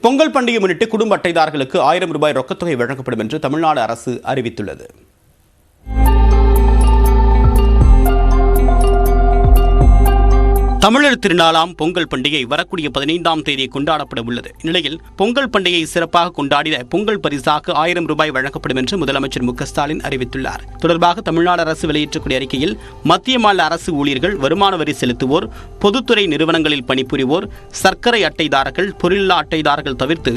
பொங்கல் பண்டிகை முன்னிட்டு குடும்ப அட்டைதாரர்களுக்கு 1000 ரூபாய் ரொக்கத்தொகை வழங்கப்படும் என்று தமிழ்நாடு அரசு அறிவித்துள்ளது. தமிழர் திருநாளாம் பொங்கல் பண்டிகை வரக்கூடிய 15ஆம் தேதி கொண்டாடப்பட உள்ளது. இந்நிலையில் பொங்கல் பண்டிகையை சிறப்பாக கொண்டாடிட பொங்கல் பரிசாக 1000 ரூபாய் வழங்கப்படும் என்று முதலமைச்சர் மு.க.ஸ்டாலின் அறிவித்துள்ளார். தொடர்பாக தமிழ்நாடு அரசு வெளியிட்டக்கூடிய அறிக்கையில் மத்திய மாநில அரசு ஊழியர்கள், வருமான வரி செலுத்துவோர், பொதுத்துறை நிறுவனங்களில் பணிபுரிவோர், சர்க்கரை அட்டைதாரர்கள், பொருளில்லா அட்டைதாரர்கள் தவிர்த்து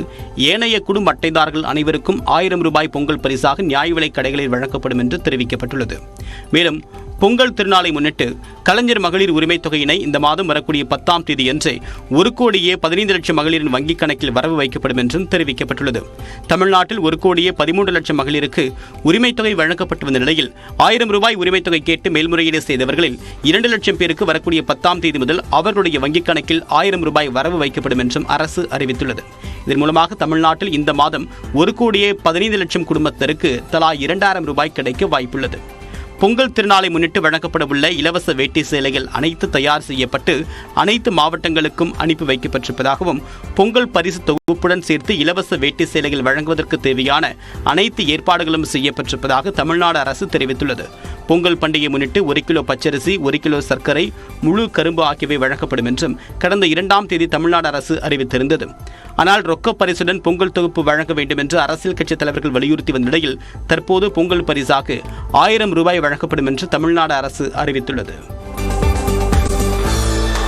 ஏனைய குடும்ப அட்டைதாரர்கள் அனைவருக்கும் 1000 ரூபாய் பொங்கல் பரிசாக நியாய விலைக் கடைகளில் வழங்கப்படும் என்று தெரிவிக்கப்பட்டுள்ளது. மேலும் பொங்கல் திருநாளை முன்னிட்டு கலைஞர் மகளிர் உரிமைத் தொகையினை இந்த மாதம் வரக்கூடிய 10ஆம் தேதி அன்றே 1,15 லட்சம் மகளிரின் வங்கிக் கணக்கில் வரவு வைக்கப்படும் என்றும் தெரிவிக்கப்பட்டுள்ளது. தமிழ்நாட்டில் 1,13 லட்சம் மகளிருக்கு உரிமைத் தொகை வழங்கப்பட்டு வந்த நிலையில் 1000 ரூபாய் உரிமைத் தொகை கேட்டு மேல்முறையீடு செய்தவர்களில் 2 லட்சம் பேருக்கு வரக்கூடிய 10ஆம் தேதி முதல் அவர்களுடைய வங்கிக் கணக்கில் 1000 ரூபாய் வரவு வைக்கப்படும் என்றும் அரசு அறிவித்துள்ளது. இதன் மூலமாக தமிழ்நாட்டில் இந்த மாதம் 1,15 லட்சம் குடும்பத்தினருக்கு தலா 2000 ரூபாய் கிடைக்க வாய்ப்புள்ளது. பொங்கல் திருநாளை முன்னிட்டு வழங்கப்படவுள்ள இலவச வேட்டி சேலைகள் அனைத்து தயார் செய்யப்பட்டு அனைத்து மாவட்டங்களுக்கும் அனுப்பி வைக்கப்பட்டிருப்பதாகவும், பொங்கல் பரிசு தொகுப்புடன் சேர்த்து இலவச வேட்டி சேலைகள் வழங்குவதற்கு தேவையான அனைத்து ஏற்பாடுகளும் செய்யப்பட்டிருப்பதாக தமிழ்நாடு அரசு தெரிவித்துள்ளது. பொங்கல் பண்டிகை முன்னிட்டு 1 கிலோ பச்சரிசி, 1 கிலோ சர்க்கரை, முழு கரும்பு ஆகியவை வழங்கப்படும் என்றும் கடந்த 2ஆம் தேதி தமிழ்நாடு அரசு அறிவித்திருந்தது. ஆனால் ரொக்க பரிசுடன் பொங்கல் தொகுப்பு வழங்க வேண்டும் என்று அரசியல் கட்சித் தலைவர்கள் வலியுறுத்தி வந்த நிலையில் தற்போது பொங்கல் பரிசாக 1000 ரூபாய் வழங்கப்படும் என்று தமிழ்நாடு அரசு அறிவித்துள்ளது.